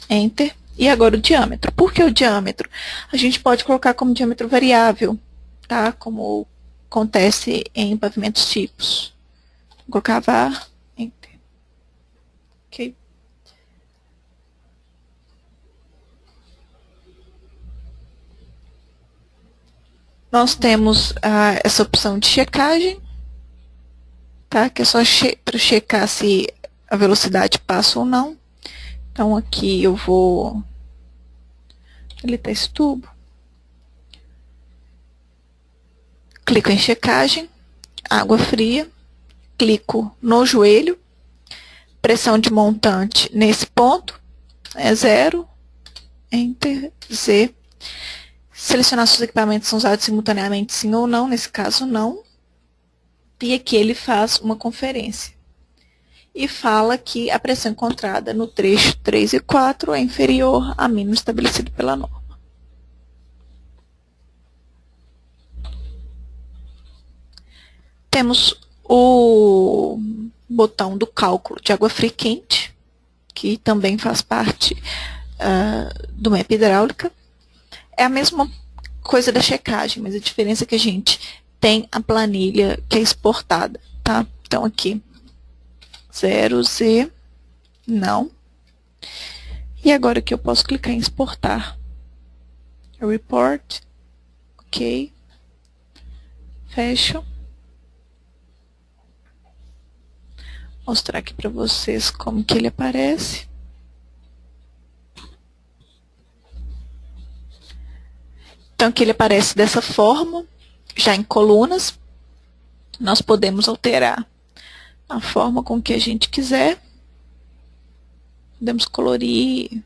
Enter. E agora o diâmetro. Por que o diâmetro? A gente pode colocar como diâmetro variável, tá? Como acontece em pavimentos tipos. Vou colocar var, enter. Ok. Nós temos essa opção de checagem, tá? Que é só para checar se a velocidade passa ou não. Então aqui eu vou habilitar esse tubo. Clico em checagem, água fria, clico no joelho, pressão de montante nesse ponto, é 0, Enter, Z. Selecionar se os equipamentos são usados simultaneamente, sim ou não, nesse caso não. E aqui ele faz uma conferência. E fala que a pressão encontrada no trecho 3 e 4 é inferior a mínimo estabelecido pela norma. Temos o botão do cálculo de água fria e quente, que também faz parte do mapa hidráulica. É a mesma coisa da checagem, mas a diferença é que a gente tem a planilha que é exportada, tá? Então aqui, 0Z, não. E agora aqui eu posso clicar em exportar. Report, ok. Fecho. Mostrar aqui para vocês como que ele aparece. Então, aqui ele aparece dessa forma, já em colunas. Nós podemos alterar a forma com que a gente quiser. Podemos colorir.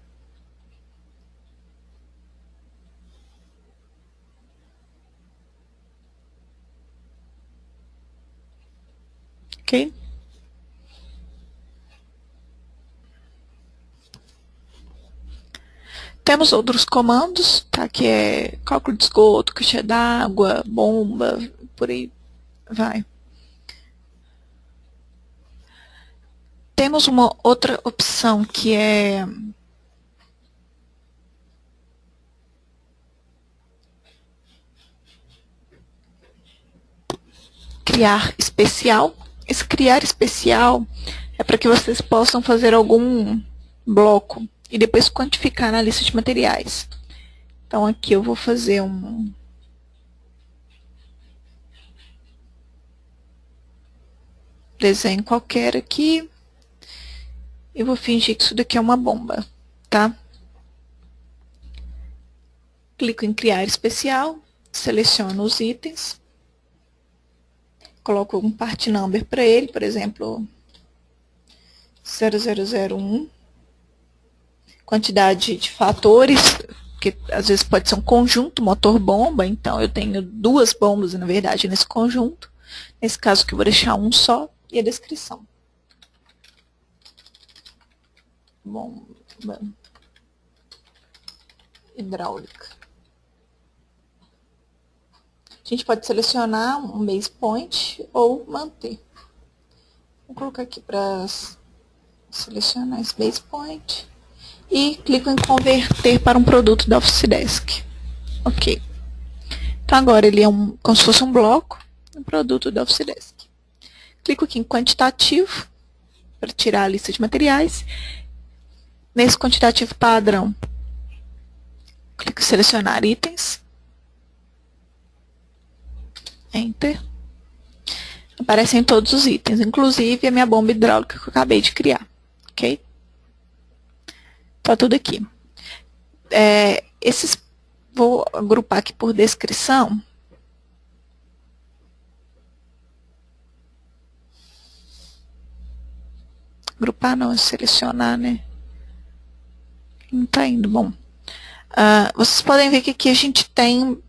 Ok? Temos outros comandos, tá? Que é cálculo de esgoto, caixa d'água, bomba, por aí vai. Temos uma outra opção que é criar especial. Esse criar especial é para que vocês possam fazer algum bloco e depois quantificar na lista de materiais. Então, aqui eu vou fazer um desenho qualquer aqui. E vou fingir que isso daqui é uma bomba, tá? Clico em criar especial, seleciono os itens, coloco um part number para ele, por exemplo, 0001. Quantidade de fatores, que às vezes pode ser um conjunto motor-bomba, então eu tenho duas bombas, na verdade, nesse conjunto. Nesse caso aqui eu vou deixar um só, e a descrição. Bomba hidráulica. A gente pode selecionar um base point ou manter. Vou colocar aqui para selecionar esse base point e clico em converter para um produto da Office Desk. Ok. Então agora ele é como se fosse um bloco, um produto da Office Desk. Clico aqui em quantitativo para tirar a lista de materiais. Nesse quantitativo padrão, clico em selecionar itens. Enter. Aparecem todos os itens, inclusive a minha bomba hidráulica que eu acabei de criar. Ok? Tá tudo aqui. Vou agrupar aqui por descrição. Agrupar não, é selecionar, né? Não tá indo. Bom, vocês podem ver que aqui a gente tem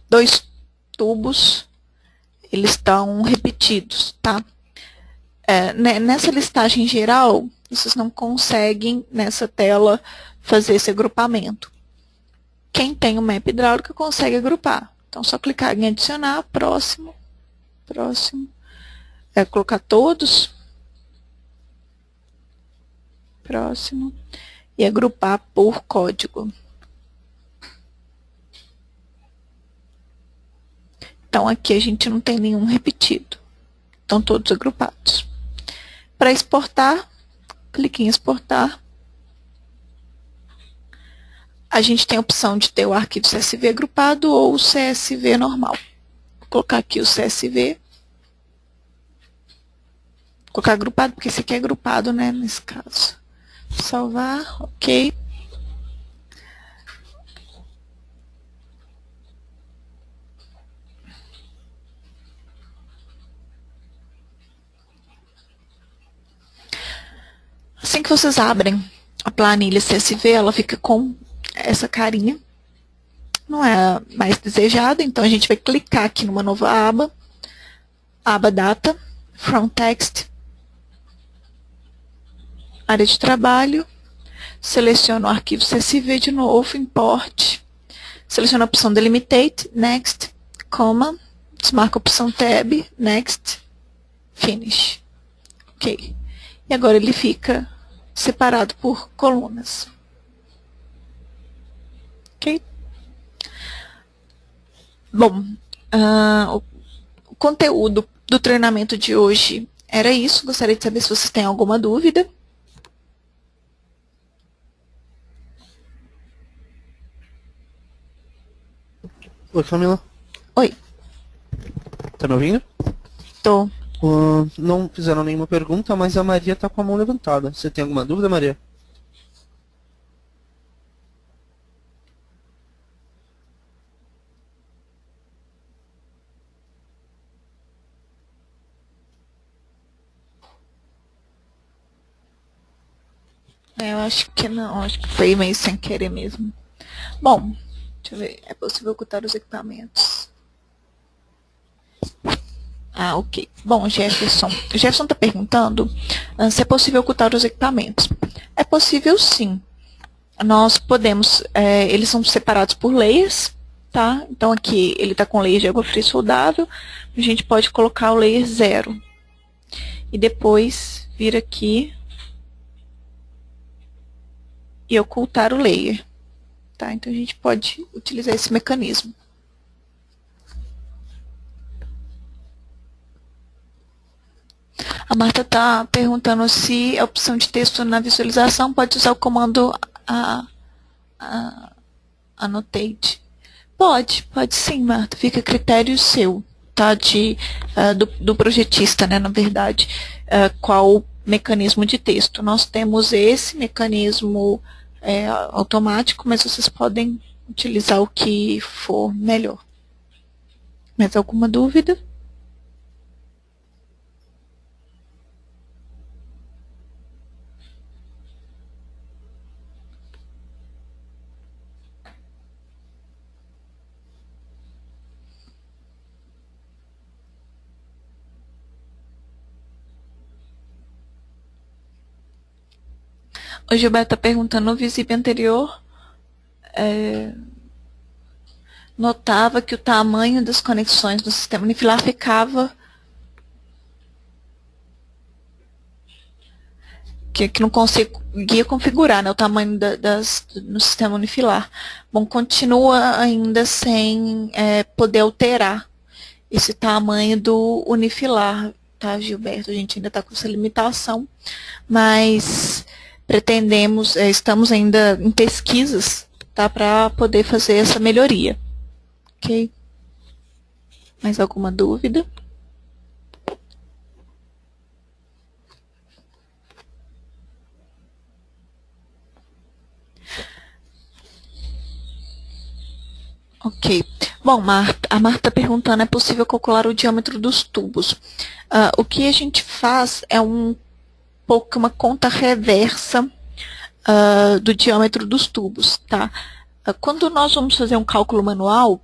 2 tubos. Eles estão repetidos, tá? Nessa listagem geral, vocês não conseguem, nessa tela, fazer esse agrupamento. Quem tem o map hidráulico consegue agrupar. Então, só clicar em adicionar, próximo, próximo. Colocar todos, próximo, e agrupar por código. Então, aqui a gente não tem nenhum repetido. Estão todos agrupados. Para exportar, clique em exportar. A gente tem a opção de ter o arquivo CSV agrupado ou o CSV normal. Vou colocar aqui o CSV. Vou colocar agrupado, porque esse aqui é agrupado, né, nesse caso. Salvar, ok. Assim que vocês abrem a planilha CSV, ela fica com essa carinha. Não é mais desejada, então a gente vai clicar aqui numa nova aba Data, From Text, área de trabalho, seleciono o arquivo CSV de novo, Import, seleciono a opção Delimitate, Next, Comma, desmarco a opção Tab, Next, Finish. Ok. E agora ele fica separado por colunas. Ok? Bom, o conteúdo do treinamento de hoje era isso. Gostaria de saber se vocês têm alguma dúvida. Oi, Camila. Oi. Tá me ouvindo? Tô. Não fizeram nenhuma pergunta, mas a Maria tá com a mão levantada. Você tem alguma dúvida, Maria? Eu acho que não, acho que foi meio sem querer mesmo. Bom, deixa eu ver. É possível ocultar os equipamentos. Ok. Bom, Jefferson. O Jefferson está perguntando se é possível ocultar os equipamentos. É possível, sim. Nós podemos, eles são separados por layers, tá? Então aqui ele está com layer de água fria soldável. A gente pode colocar o layer 0. E depois vir aqui e ocultar o layer. Tá? Então a gente pode utilizar esse mecanismo. A Marta está perguntando se a opção de texto na visualização pode usar o comando annotate. Pode sim, Marta. Fica a critério seu, tá? Do projetista, né, na verdade. Qual mecanismo de texto. Nós temos esse mecanismo automático, mas vocês podem utilizar o que for melhor. Mais alguma dúvida? O Gilberto está perguntando, no visível anterior, notava que o tamanho das conexões no sistema unifilar ficava que não conseguia configurar, né, o tamanho no sistema unifilar. Bom, continua ainda sem poder alterar esse tamanho do unifilar, tá, Gilberto? A gente ainda está com essa limitação, mas pretendemos, estamos ainda em pesquisas, tá, para poder fazer essa melhoria. Ok? Mais alguma dúvida? Ok. Bom, a Marta está perguntando, é possível calcular o diâmetro dos tubos? O que a gente faz é uma conta reversa do diâmetro dos tubos, tá? Quando nós vamos fazer um cálculo manual,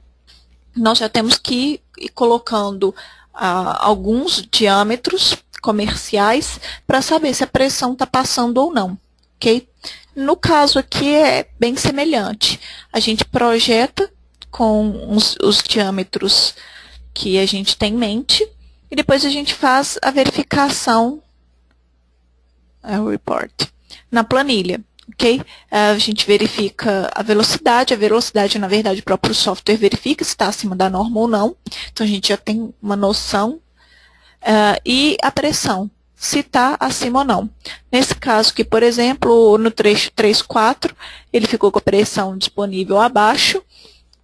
nós já temos que ir colocando alguns diâmetros comerciais para saber se a pressão está passando ou não, ok? No caso aqui é bem semelhante. A gente projeta com os diâmetros que a gente tem em mente e depois a gente faz a verificação, o report, na planilha. Okay? A gente verifica a velocidade na verdade o próprio software verifica se está acima da norma ou não, então a gente já tem uma noção, e a pressão, se está acima ou não. Nesse caso aqui, por exemplo, no trecho 3.4, ele ficou com a pressão disponível abaixo,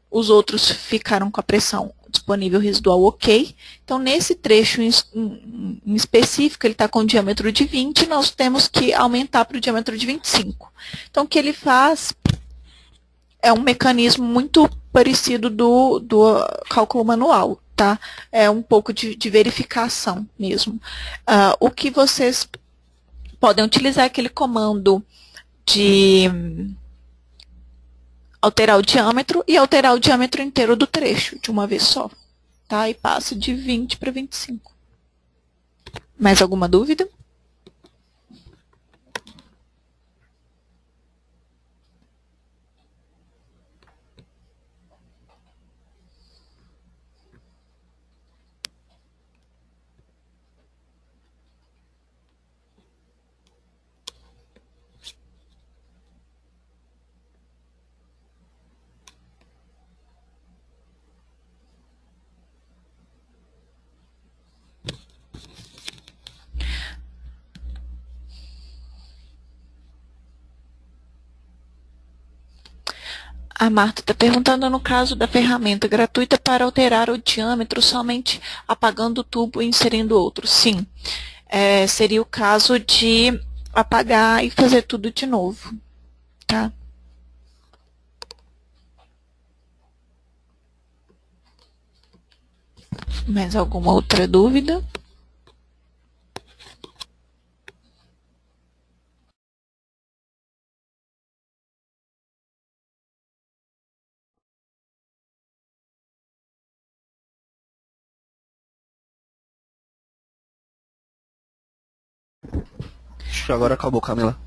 os outros ficaram com a pressão disponível residual ok. Então, nesse trecho em específico, ele está com um diâmetro de 20, nós temos que aumentar para o diâmetro de 25. Então, o que ele faz é um mecanismo muito parecido do cálculo manual, tá? É um pouco de verificação mesmo. O que vocês podem utilizar é aquele comando de alterar o diâmetro e alterar o diâmetro inteiro do trecho de uma vez só, tá? E passa de 20 para 25. Mais alguma dúvida? A Marta está perguntando no caso da ferramenta gratuita para alterar o diâmetro somente apagando o tubo e inserindo outro. Sim, seria o caso de apagar e fazer tudo de novo, tá? Mais alguma outra dúvida? Acho que agora acabou, Camila.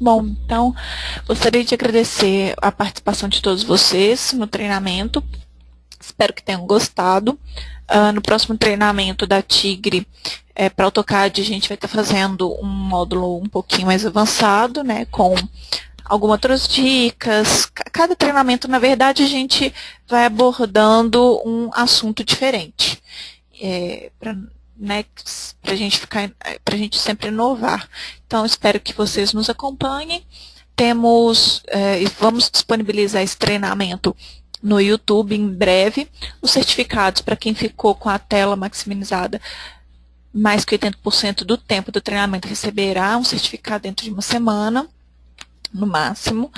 Bom, então, gostaria de agradecer a participação de todos vocês no treinamento. Espero que tenham gostado. No próximo treinamento da Tigre, para AutoCAD, a gente vai estar fazendo um módulo um pouquinho mais avançado, né, com algumas outras dicas. Cada treinamento, na verdade, a gente vai abordando um assunto diferente. Né, para a gente sempre inovar. Então, espero que vocês nos acompanhem. Vamos disponibilizar esse treinamento no YouTube em breve. Os certificados, para quem ficou com a tela maximizada mais que 80% do tempo do treinamento, receberá um certificado dentro de uma semana, no máximo.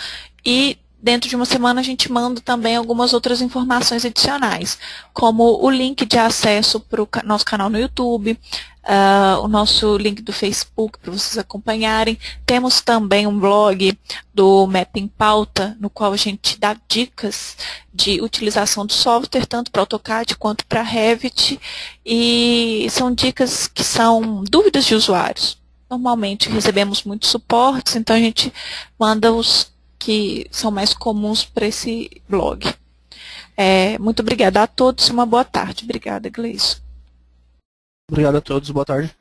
E dentro de uma semana a gente manda também algumas outras informações adicionais, como o link de acesso para o nosso canal no YouTube, o nosso link do Facebook para vocês acompanharem. Temos também um blog do Mapping Pauta, no qual a gente dá dicas de utilização do software, tanto para AutoCAD quanto para Revit, e são dicas que são dúvidas de usuários. Normalmente recebemos muitos suportes, então a gente manda os que são mais comuns para esse blog. Muito obrigada a todos e uma boa tarde. Obrigada, Gleison. Obrigado a todos, boa tarde.